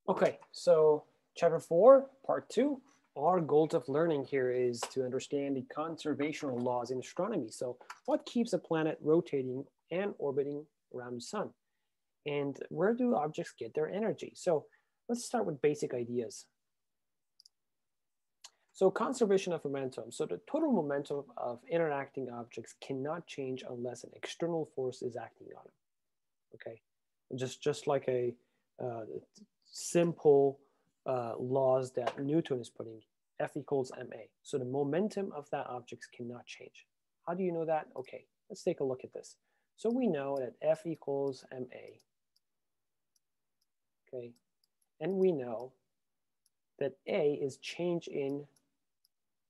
Okay, so chapter 4, part 2. Our goal of learning here is to understand the conservational laws in astronomy. So what keeps a planet rotating and orbiting around the sun? And where do objects get their energy? So let's start with basic ideas. So conservation of momentum. So the total momentum of interacting objects cannot change unless an external force is acting on it. Okay, just like a simple laws that Newton is putting, F equals ma. So the momentum of that object cannot change. How do you know that? Okay, let's take a look at this. So we know that F equals ma. Okay, and we know that a is change in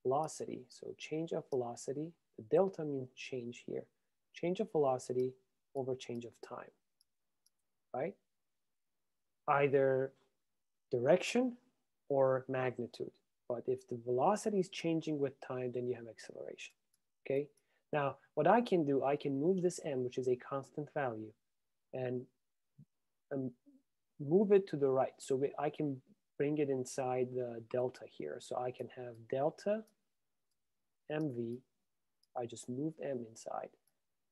velocity. So change of velocity, the delta means change here. Change of velocity over change of time, right? Either direction or magnitude. But if the velocity is changing with time, then you have acceleration, okay? Now, what I can do, I can move this m, which is a constant value, and move it to the right. So I can bring it inside the delta here. So I can have delta mv, I just moved m inside,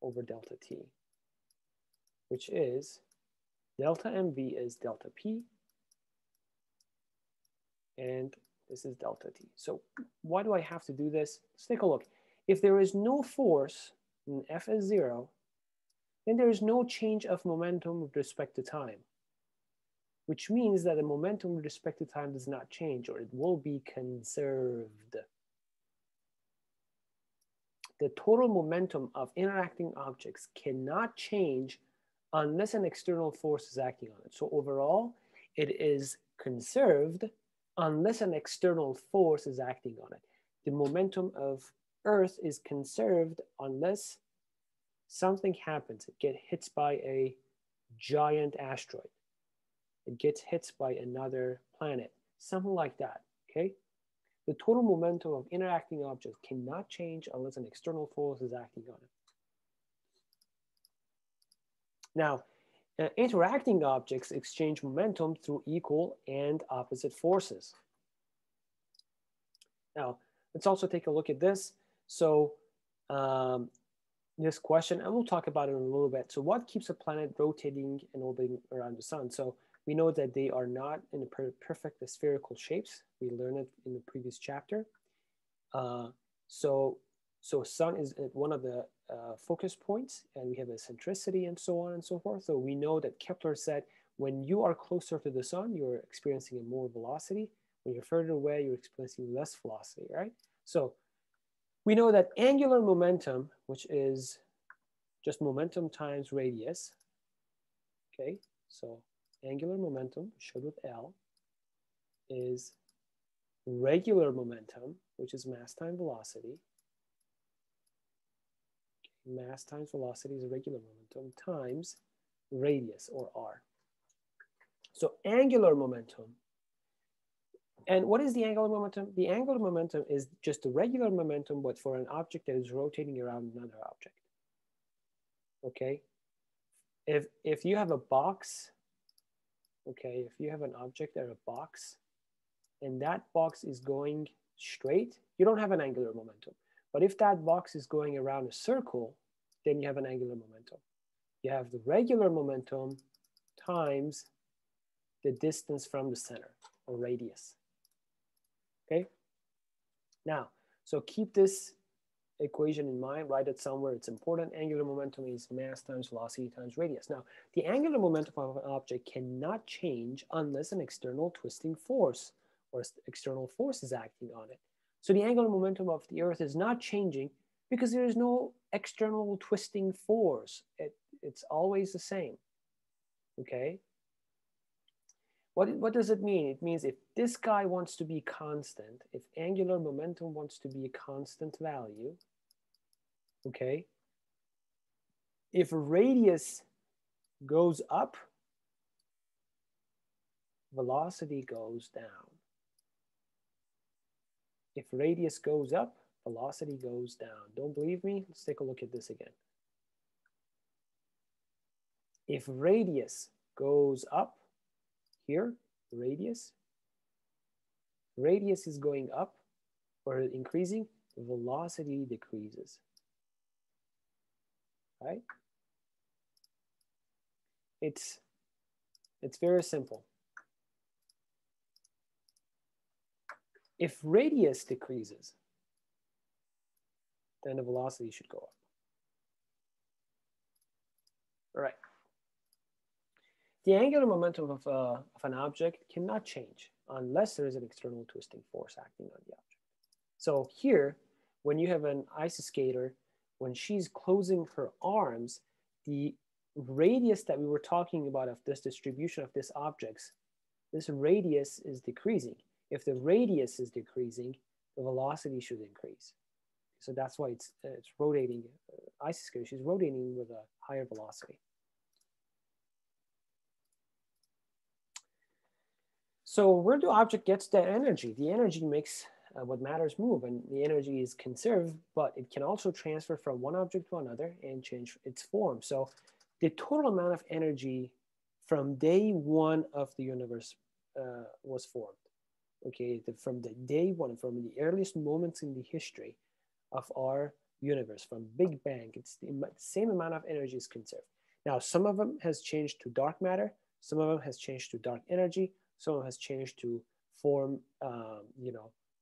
over delta t, which is delta mv is delta p, and this is delta t. So why do I have to do this? Let's take a look. If there is no force, and F is 0, then there is no change of momentum with respect to time, which means that the momentum with respect to time does not change, or it will be conserved. The total momentum of interacting objects cannot change unless an external force is acting on it. So overall, it is conserved unless an external force is acting on it. The momentum of Earth is conserved unless something happens. It gets hit by a giant asteroid. It gets hit by another planet, something like that, okay? The total momentum of interacting objects cannot change unless an external force is acting on it. Now, interacting objects exchange momentum through equal and opposite forces. Now, let's also take a look at this. So this question, and we'll talk about it in a little bit. So what keeps a planet rotating and orbiting around the sun? So we know that they are not in a perfect spherical shapes. We learned it in the previous chapter. So sun is one of the focus points, and we have a centricity and so on and so forth. So we know that Kepler said, when you are closer to the sun, you're experiencing more velocity. When you're further away, you're experiencing less velocity, right? So we know that angular momentum, which is just momentum times radius, okay? So angular momentum, showed with L, is regular momentum, which is mass times velocity. Mass times velocity is regular momentum times radius, or r. So angular momentum. And what is the angular momentum? The angular momentum is just the regular momentum, but for an object that is rotating around another object. Okay? If you have a box, okay, if you have an object or a box, and that box is going straight, you don't have an angular momentum. But if that box is going around a circle, then you have an angular momentum. You have the regular momentum times the distance from the center, or radius. Okay? Now, so keep this equation in mind, write it somewhere, it's important. Angular momentum is mass times velocity times radius. Now, the angular momentum of an object cannot change unless an external twisting force or external force is acting on it. So the angular momentum of the Earth is not changing because there is no external twisting force. It's always the same, okay? What does it mean? It means if this guy wants to be constant, if angular momentum wants to be a constant value, okay, if radius goes up, velocity goes down. If radius goes up, velocity goes down. Don't believe me? Let's take a look at this again. If radius goes up here, radius. Radius is going up or increasing, velocity decreases, right? It's very simple. If radius decreases, then the velocity should go up. All right. The angular momentum of an object cannot change unless there is an external twisting force acting on the object. So here, when you have an ice skater, when she's closing her arms, the radius that we were talking about of this distribution of these objects, this radius is decreasing. If the radius is decreasing, the velocity should increase. So that's why it's rotating. Ice skater, she's rotating with a higher velocity. So where do object gets that energy? The energy makes what matters move, and the energy is conserved, but it can also transfer from one object to another and change its form. So the total amount of energy from day one of the universe was formed. Okay, from the day one, from the earliest moments in the history of our universe, from Big Bang, it's the same amount of energy is conserved. Now, some of them has changed to dark matter, some of them has changed to dark energy, some of them has changed to form,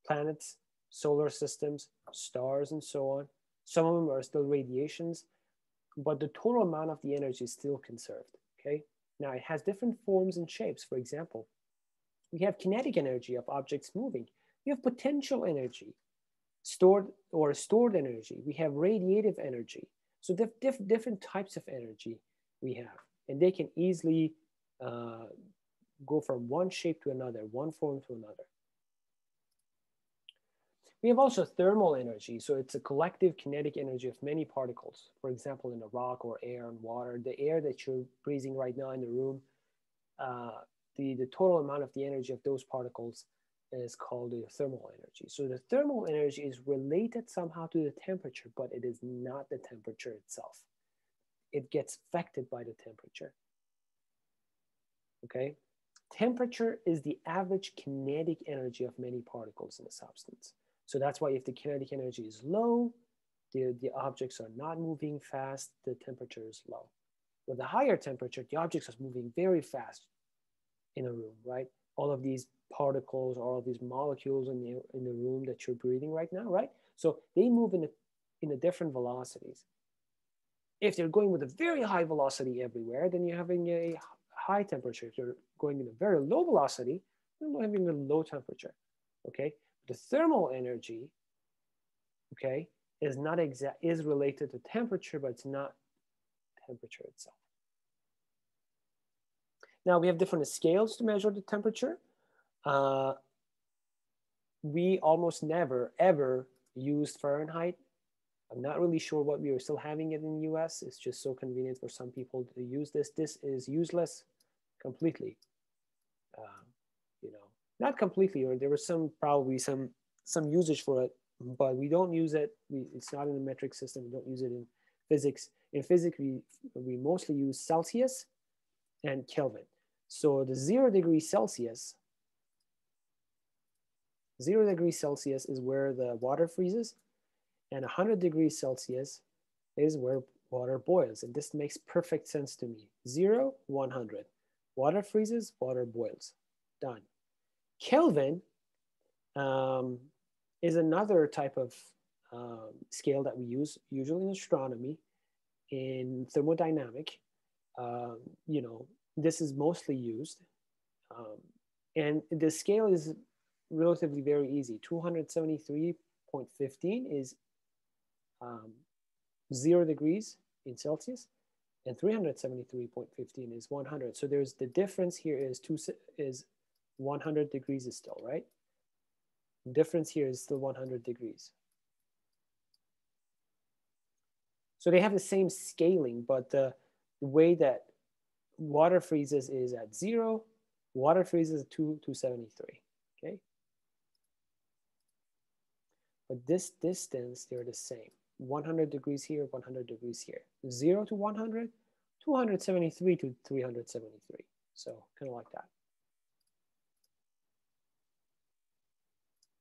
planets, solar systems, stars, and so on. Some of them are still radiations, but the total amount of the energy is still conserved. Okay. Now it has different forms and shapes. For example, we have kinetic energy of objects moving. We have potential energy, stored energy. We have radiative energy. So different types of energy we have, and they can easily go from one shape to another, one form to another. We have also thermal energy. So it's a collective kinetic energy of many particles. For example, in a rock or air and water, the air that you're breathing right now in the room, the total amount of the energy of those particles is called the thermal energy. So the thermal energy is related somehow to the temperature, but it is not the temperature itself. It gets affected by the temperature. Okay? Temperature is the average kinetic energy of many particles in a substance. So that's why if the kinetic energy is low, the objects are not moving fast, the temperature is low. With a higher temperature, the objects are moving very fast in a room, right? All of these particles, all of these molecules in the room that you're breathing right now, right? So they move in a different velocities. If they're going with a very high velocity everywhere, then you're having a high temperature. If you're going in a very low velocity, you're having a low temperature, okay? The thermal energy, okay, is related to temperature, but it's not temperature itself. Now we have different scales to measure the temperature. We almost never, ever used Fahrenheit. I'm not really sure what we are still having it in the US. It's just so convenient for some people to use this. This is useless completely. Not completely, or there was probably some usage for it, but we don't use it. It's not in the metric system. We don't use it in physics. In physics, we mostly use Celsius and Kelvin. So the 0 degrees Celsius is where the water freezes, and 100 degrees Celsius is where water boils. And this makes perfect sense to me. 0, 100. Water freezes, water boils. Done. Kelvin is another type of scale that we use, usually in astronomy, in thermodynamic. This is mostly used. And the scale is relatively very easy. 273.15 is 0 degrees in Celsius, and 373.15 is 100. So there's the difference here is 100 degrees is still, right? The difference here is still 100 degrees. So they have the same scaling, but the way that water freezes is at 0, water freezes at 273, okay? But this distance, they're the same. 100 degrees here, 100 degrees here. 0 to 100, 273 to 373. So kind of like that.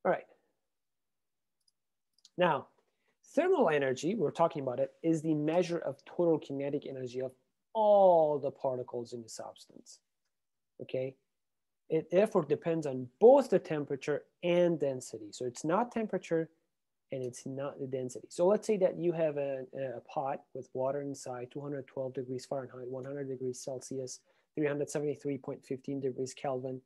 All right. Now, thermal energy, we're talking about it, is the measure of total kinetic energy of all the particles in the substance. Okay? It therefore depends on both the temperature and density. So it's not temperature and it's not the density. So let's say that you have a pot with water inside, 212 degrees Fahrenheit, 100 degrees Celsius, 373.15 degrees Kelvin.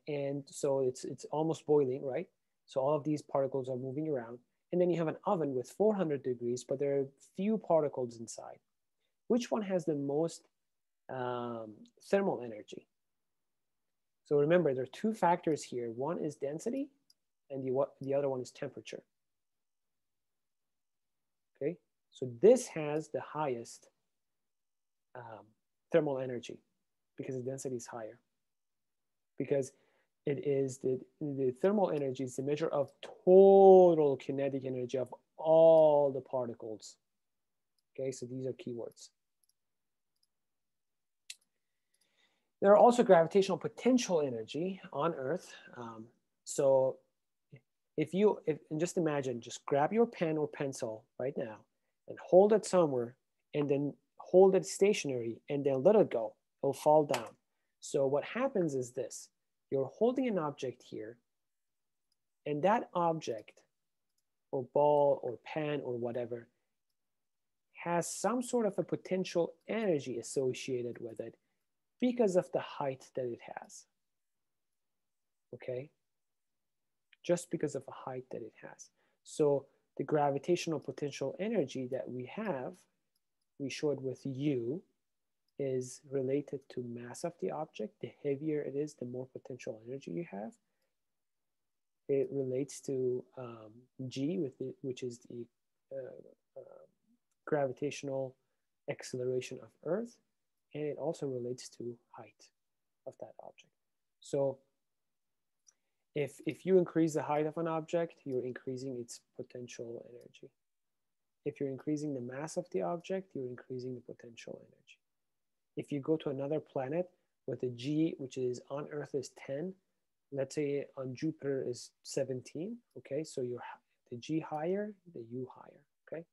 And so it's almost boiling, right? So all of these particles are moving around. And then you have an oven with 400 degrees, but there are few particles inside. Which one has the most thermal energy? So remember, there are two factors here. One is density, and the other one is temperature. Okay, so this has the highest thermal energy because the density is higher. Because it is the thermal energy is the measure of total kinetic energy of all the particles. Okay, so these are keywords. There are also gravitational potential energy on Earth. So if and just imagine, just grab your pen or pencil right now and hold it somewhere and then hold it stationary and then let it go. It'll fall down. So what happens is this. You're holding an object here, and that object or ball or pen or whatever has some sort of a potential energy associated with it because of the height that it has. Okay? Just because of the height that it has. So the gravitational potential energy that we have, we showed with U, is related to mass of the object. The heavier it is, the more potential energy you have. It relates to G, which is the gravitational acceleration of Earth, and it also relates to height of that object. So if you increase the height of an object, you're increasing its potential energy. If you're increasing the mass of the object, you're increasing the potential energy. If you go to another planet with a G, which is on Earth is 10, let's say on Jupiter is 17, okay? So you're the G higher, the U higher, okay?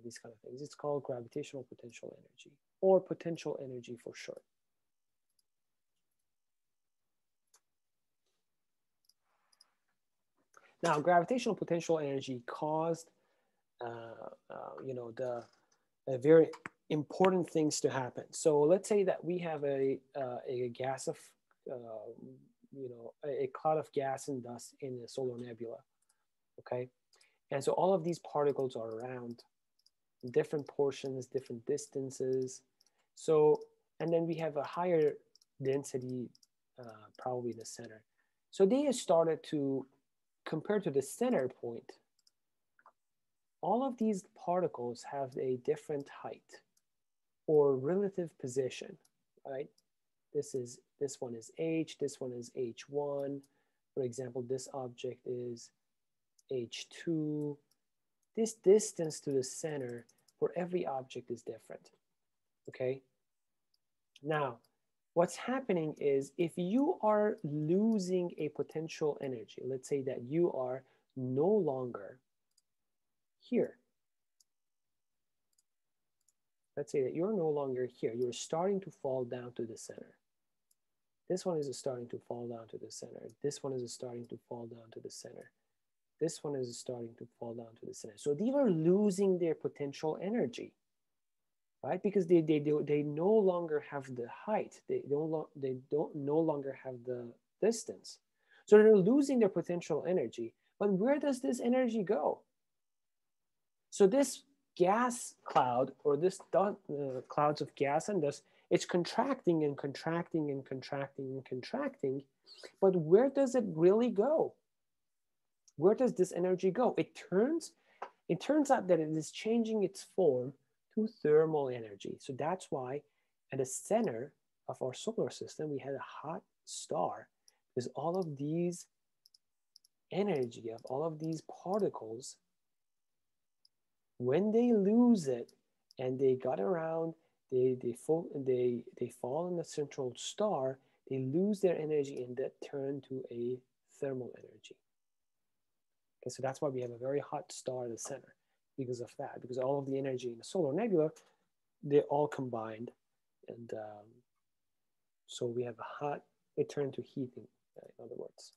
These kind of things. It's called gravitational potential energy, or potential energy for short. Now, gravitational potential energy caused, a very important things to happen. So let's say that we have a gas of, a cloud of gas and dust in a solar nebula, okay? And so all of these particles are around different portions, different distances. So, and then we have a higher density, probably in the center. So they started to, compared to the center point, all of these particles have a different height or relative position, right? This one is H, this one is H1. For example, this object is H2. This distance to the center for every object is different, okay? Now, what's happening is if you are losing a potential energy, let's say that you are no longer here. Let's say that you're no longer here. You're starting to fall down to the center. This one is starting to fall down to the center. This one is starting to fall down to the center. This one is starting to fall down to the center. So these are losing their potential energy, right? Because they no longer have the height. They don't no longer have the distance. So they're losing their potential energy. But where does this energy go? So this gas cloud, or this clouds of gas and dust, it's contracting and contracting and contracting and contracting. But where does it really go? Where does this energy go? It turns out that it is changing its form to thermal energy. So that's why at the center of our solar system, we had a hot star, because all of these energy of all of these particles, when they lose it and they got around, they fall in the central star, they lose their energy and that turn to a thermal energy. Okay, so that's why we have a very hot star in the center, because of that, because all of the energy in the solar nebula, they all combined, and so we have a hot, it turned to heating, in other words.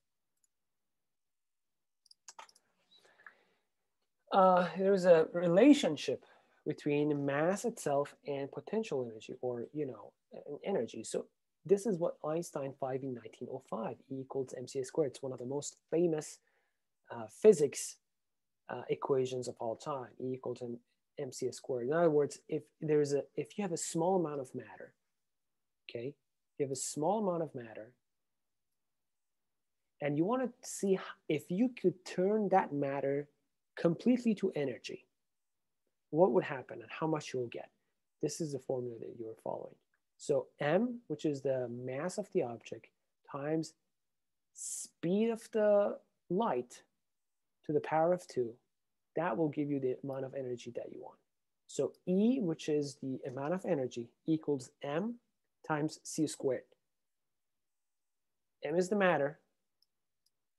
There's a relationship between mass itself and potential energy, or, energy. So this is what Einstein found in 1905, E equals mc squared. It's one of the most famous physics equations of all time, E equals mc squared. In other words, if you have a small amount of matter, okay, you have a small amount of matter, and you want to see if you could turn that matter completely to energy, what would happen and how much you'll get. This is the formula that you're following. So m, which is the mass of the object, times speed of the light to the power of 2, that will give you the amount of energy that you want. So E, which is the amount of energy, equals m times c squared. M is the matter,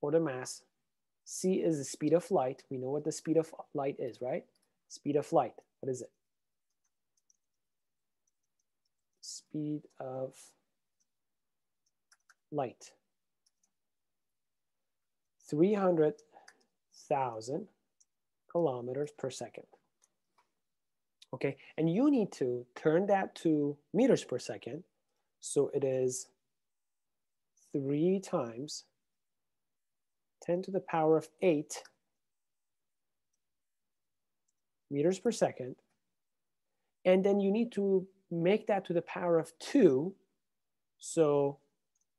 or the mass. C is the speed of light. We know what the speed of light is, right? Speed of light, what is it? Speed of light. 300,000 kilometers per second. Okay, and you need to turn that to meters per second. So it is 3 times 10 to the power of 8 meters per second. And then you need to make that to the power of 2. So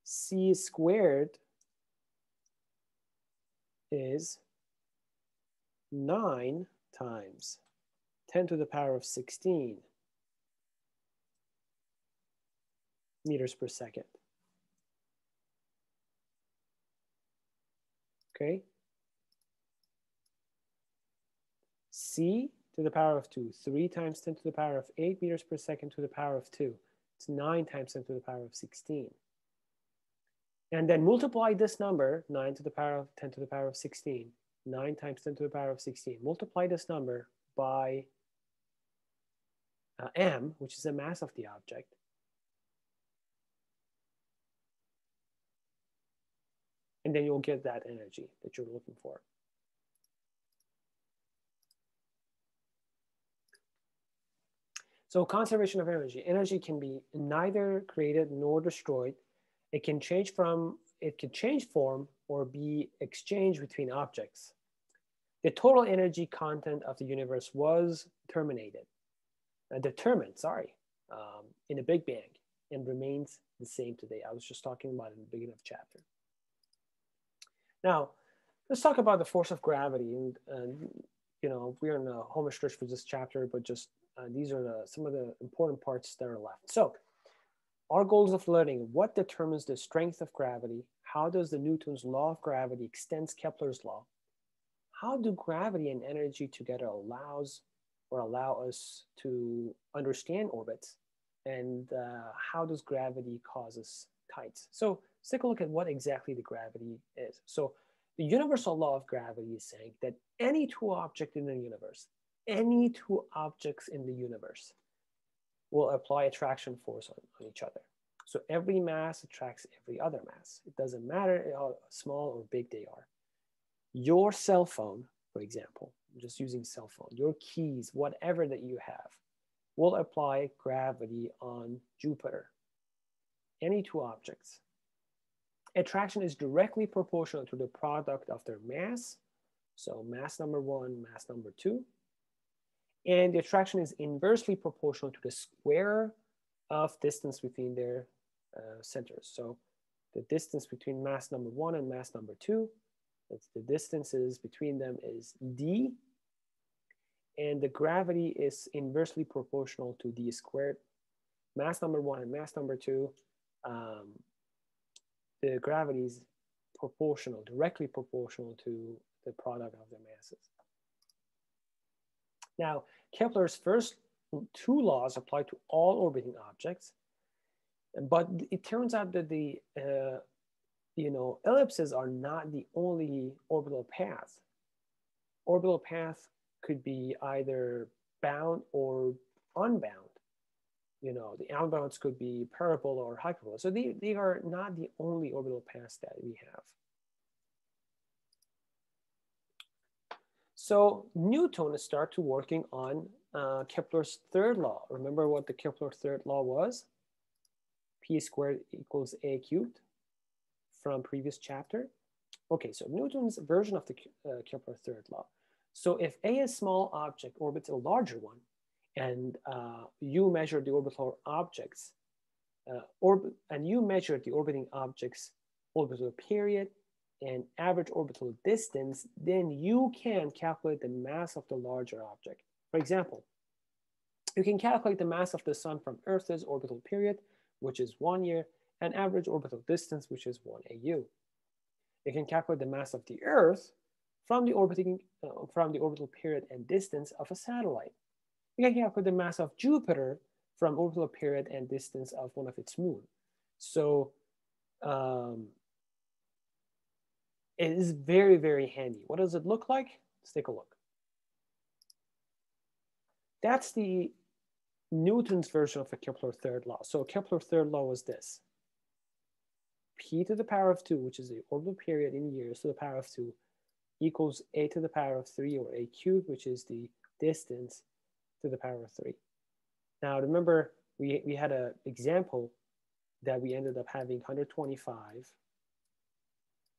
c squared is 9 times 10 to the power of 16 meters per second. Okay. C to the power of 2, 3 times 10 to the power of 8 meters per second to the power of 2. It's 9 times 10 to the power of 16. And then multiply this number, 9 to the power of 10 to the power of 16, 9 times 10 to the power of 16. Multiply this number by m, which is the mass of the object. And then you'll get that energy that you're looking for. So conservation of energy. Energy can be neither created nor destroyed. It can change form or be exchanged between objects. The total energy content of the universe was determined in the Big Bang and remains the same today. I was just talking about it in the beginning of the chapter. Now, let's talk about the force of gravity. And we're in a home stretch for this chapter, but just these are some of the important parts that are left. So our goals of learning: what determines the strength of gravity? How does the Newton's law of gravity extends Kepler's law? How do gravity and energy together allow us to understand orbits? And how does gravity causes tides? So let's take a look at what exactly the gravity is. So the universal law of gravity is saying that any two objects in the universe will apply attraction force on each other. So every mass attracts every other mass. It doesn't matter how small or big they are. Your cell phone, for example, I'm just using cell phone, your keys, whatever that you have, will apply gravity on Jupiter. Any two objects. Attraction is directly proportional to the product of their mass. So mass number 1, mass number 2. And the attraction is inversely proportional to the square of distance between their centers. So the distance between mass number 1 and mass number 2, the distances between them is d. And the gravity is inversely proportional to d squared. Mass number 1 and mass number 2, the gravity is proportional, directly proportional to the product of their masses. Now, Kepler's first 2 laws apply to all orbiting objects, but it turns out that the ellipses are not the only orbital path. Orbital path could be either bound or unbound. The unbounds could be parabola or hyperbola. So they are not the only orbital paths that we have. So Newton started working on Kepler's third law. Remember what the Kepler third law was? P squared equals A cubed from previous chapter. Okay, so Newton's version of the Kepler third law. So if A, a small object, orbits a larger one, and you measure the orbital objects, and you measure the orbiting object's orbital period and average orbital distance, then you can calculate the mass of the larger object. For example, you can calculate the mass of the sun from Earth's orbital period, which is 1 year, and average orbital distance, which is 1 AU. You can calculate the mass of the Earth from the orbital period and distance of a satellite. You can calculate the mass of Jupiter from orbital period and distance of one of its moons. So it is very, very handy. What does it look like? Let's take a look. That's the Newton's version of the Kepler third law. So Kepler third law was this. P to the power of 2, which is the orbital period in years to the power of 2, equals A to the power of 3, or A cubed, which is the distance to the power of 3. Now remember, we had an example that we ended up having 125,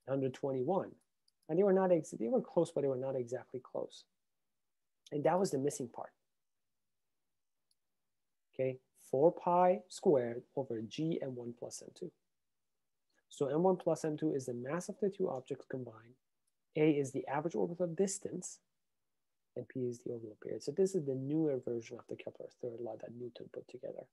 121, and they were close, but they were not exactly close. And that was the missing part. Okay, 4 pi squared over g m1 plus m2. So m1 plus m2 is the mass of the two objects combined. A is the average orbital distance, and P is the orbital period. So this is the newer version of the Kepler third law that Newton put together.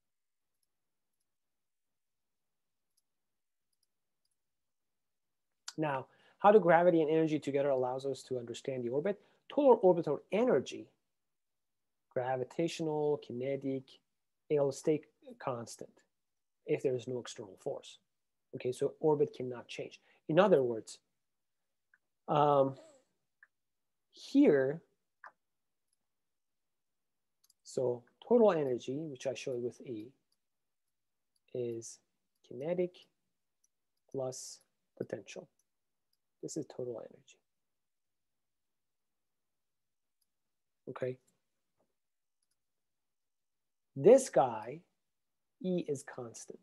Now, how do gravity and energy together allows us to understand the orbit? Total orbital energy, gravitational, kinetic, it'll stay constant if there is no external force. Okay, so orbit cannot change. In other words, here, so total energy, which I showed with E, is kinetic plus potential. This is total energy. Okay. This guy, E, is constant.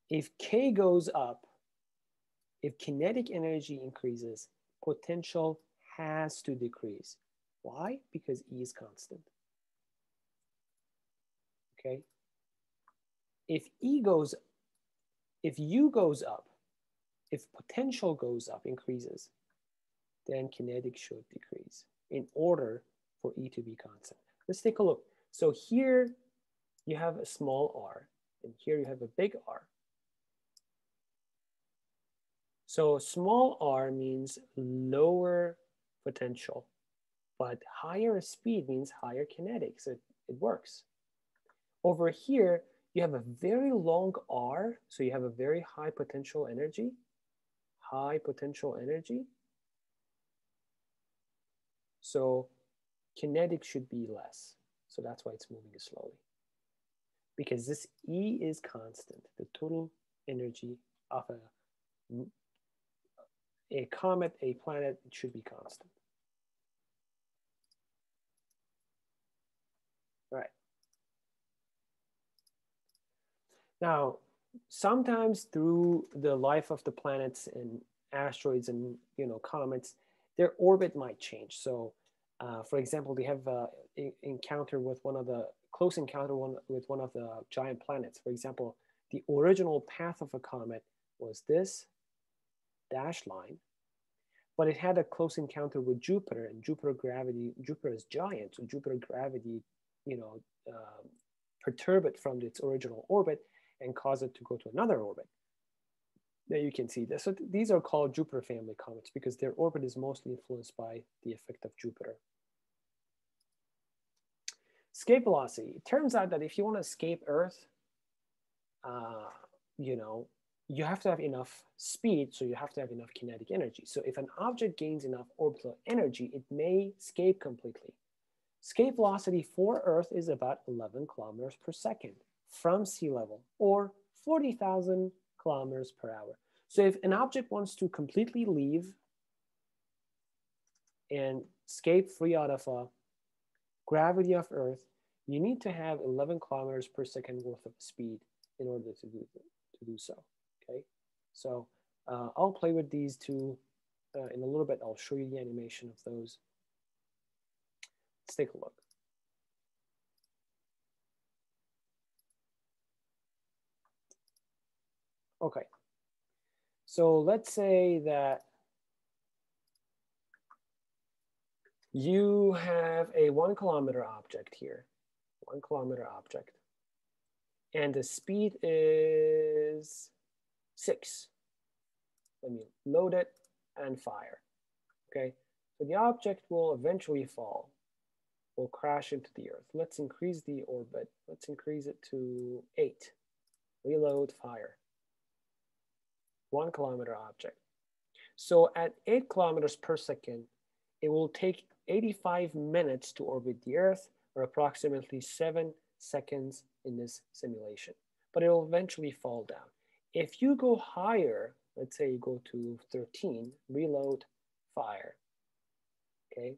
If K goes up, if kinetic energy increases, potential has to decrease. Why? Because E is constant. Okay. If U goes up, if potential goes up, increases, then kinetic should decrease in order for E to be constant. Let's take a look. So here you have a small r, and here you have a big R. So small r means lower potential, but higher speed means higher kinetics. So it works. Over here, you have a very long r, so you have a very high potential energy. High potential energy. So kinetic should be less. So that's why it's moving slowly. Because this E is constant. The total energy of a comet, a planet, it should be constant. All right. Now, sometimes through the life of the planets and asteroids and comets, their orbit might change. So, for example, they have encounter with close encounter with one of the giant planets. For example, the original path of a comet was this dashed line, but it had a close encounter with Jupiter, and Jupiter is giant, so Jupiter gravity, perturb it from its original orbit and cause it to go to another orbit. There you can see this. So these are called Jupiter family comets because their orbit is mostly influenced by the effect of Jupiter. Escape velocity. It turns out that if you want to escape Earth, you you have to have enough speed, so you have to have enough kinetic energy. So if an object gains enough orbital energy, it may escape completely. Escape velocity for Earth is about 11 kilometers per second from sea level, or 40,000 kilometers per hour. So if an object wants to completely leave and escape free out of a gravity of Earth, you need to have 11 kilometers per second worth of speed in order to do so. Okay, so I'll play with these two in a little bit. I'll show you the animation of those. Let's take a look. Okay, so let's say that you have a 1 kilometer object here, 1 kilometer object, and the speed is 6. Let me load it and fire. Okay, so the object will eventually fall, will crash into the Earth. Let's increase the orbit. Let's increase it to 8. Reload, fire. 1 kilometer object. So at 8 kilometers per second, it will take 85 minutes to orbit the Earth, or approximately 7 seconds in this simulation. But it will eventually fall down. If you go higher, let's say you go to 13, reload, fire. Okay.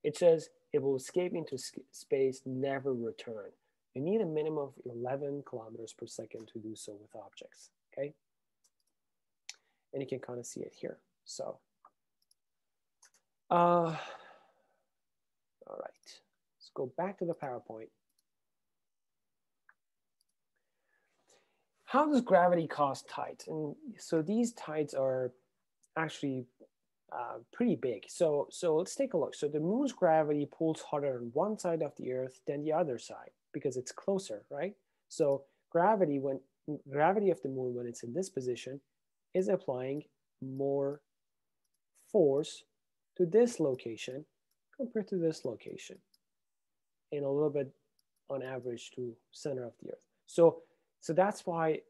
It says it will escape into space, never return. You need a minimum of 11 kilometers per second to do so with objects. Okay. And you can kind of see it here. So, all right, let's go back to the PowerPoint. How does gravity cause tides? And so these tides are actually pretty big. So let's take a look. So the moon's gravity pulls harder on one side of the Earth than the other side because it's closer, right? So gravity of the moon when it's in this position is applying more force to this location compared to this location, and a little bit on average to center of the Earth. So that's why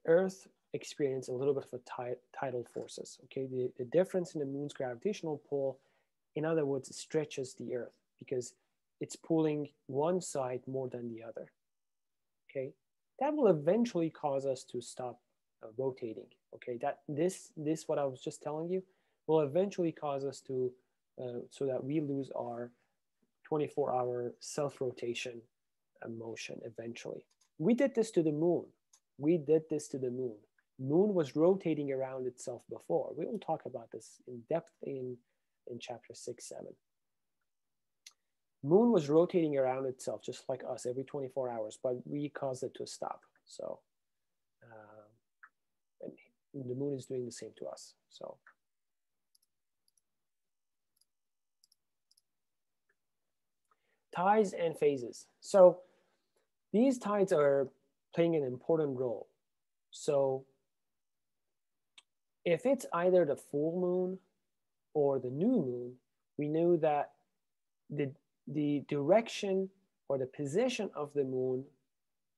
Earth experience a little bit of a tidal forces. Okay, the difference in the moon's gravitational pull, in other words, stretches the Earth because it's pulling one side more than the other. Okay, that will eventually cause us to stop rotating. Okay, that this what I was just telling you will eventually cause us to so that we lose our 24-hour self-rotation motion eventually. We did this to the moon. We did this to the moon. Moon was rotating around itself before. We will talk about this in depth in chapter 6, 7. Moon was rotating around itself just like us every 24 hours, but we caused it to stop. So, and the moon is doing the same to us. So, tides and phases. So these tides are playing an important role. So if it's either the full moon or the new moon, we know that the direction or the position of the moon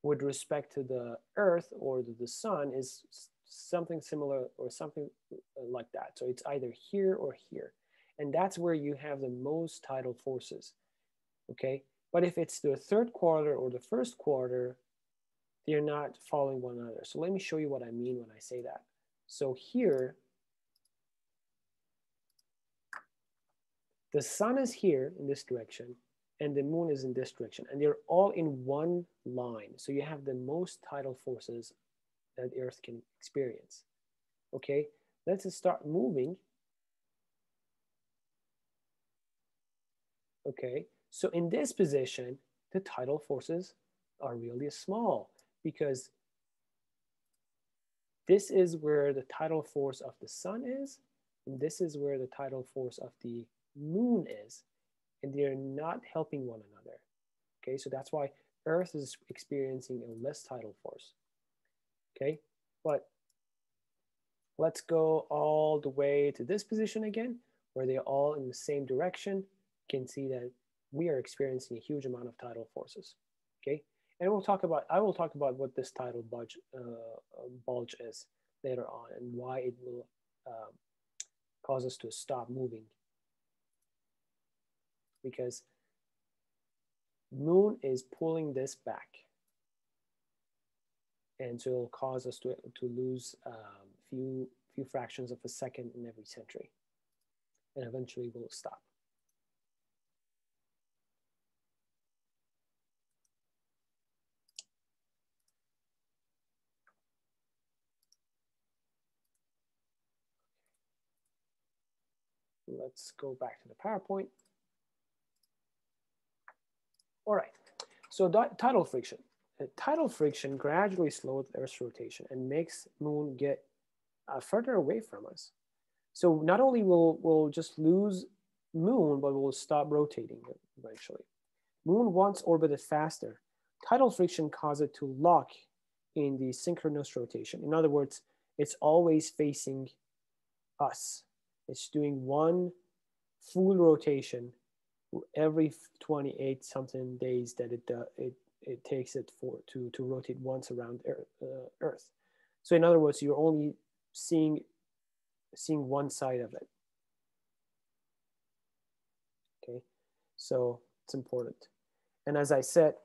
with respect to the Earth or the sun is something similar or something like that. So it's either here or here. And that's where you have the most tidal forces, okay? But if it's the third quarter or the first quarter, they're not following one another. So let me show you what I mean when I say that. So here, the sun is here in this direction and the moon is in this direction, and they're all in one line. So you have the most tidal forces that the Earth can experience. Okay, let's start moving. Okay, so in this position, the tidal forces are really small because this is where the tidal force of the sun is, and this is where the tidal force of the moon is, and they're not helping one another. Okay, so that's why Earth is experiencing a less tidal force. Okay, but let's go all the way to this position again, where they're all in the same direction. You can see that we are experiencing a huge amount of tidal forces. Okay, And I will talk about what this tidal bulge is later on and why it will cause us to stop moving. Because moon is pulling this back. And so it will cause us to lose few fractions of a second in every century. And eventually we'll stop. Let's go back to the PowerPoint. All right, so tidal friction. Tidal friction gradually slows Earth's rotation and makes moon get further away from us. So not only will we'll just lose moon, but we'll stop rotating eventually. Moon once orbited faster. Tidal friction caused it to lock in the synchronous rotation. In other words, it's always facing us. It's doing one full rotation every 28 something days that it takes it to rotate once around Earth. So in other words, you're only seeing one side of it. Okay, so it's important. And as I said,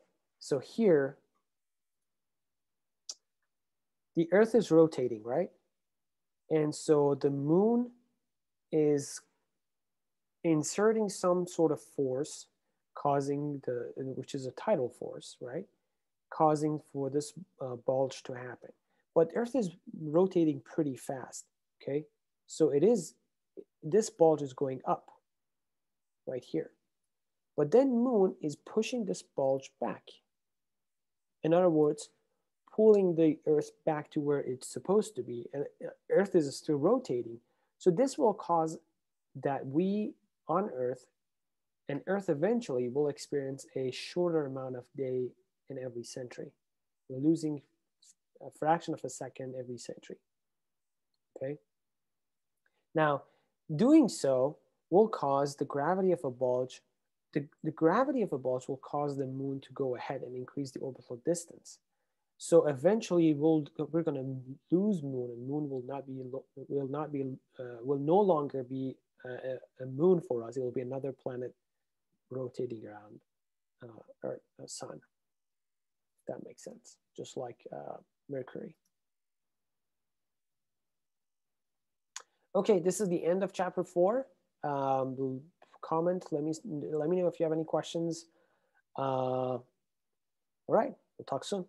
so here, the Earth is rotating, right? And so the moon is inserting some sort of force, causing which is a tidal force, right? Causing for this bulge to happen. But Earth is rotating pretty fast, okay? So this bulge is going up right here. But then moon is pushing this bulge back. In other words, pulling the Earth back to where it's supposed to be. And Earth is still rotating. So this will cause that we on Earth and Earth eventually will experience a shorter amount of day in every century. We're losing a fraction of a second every century. Okay. Now, doing so will cause the gravity of a bulge. The gravity of a bulge will cause the moon to go ahead and increase the orbital distance. So eventually, we're going to lose moon, and moon will no longer be a moon for us. It will be another planet rotating around Earth, Sun. If that makes sense, just like Mercury. Okay, this is the end of chapter 4. Comment. Let me know if you have any questions. All right, we'll talk soon.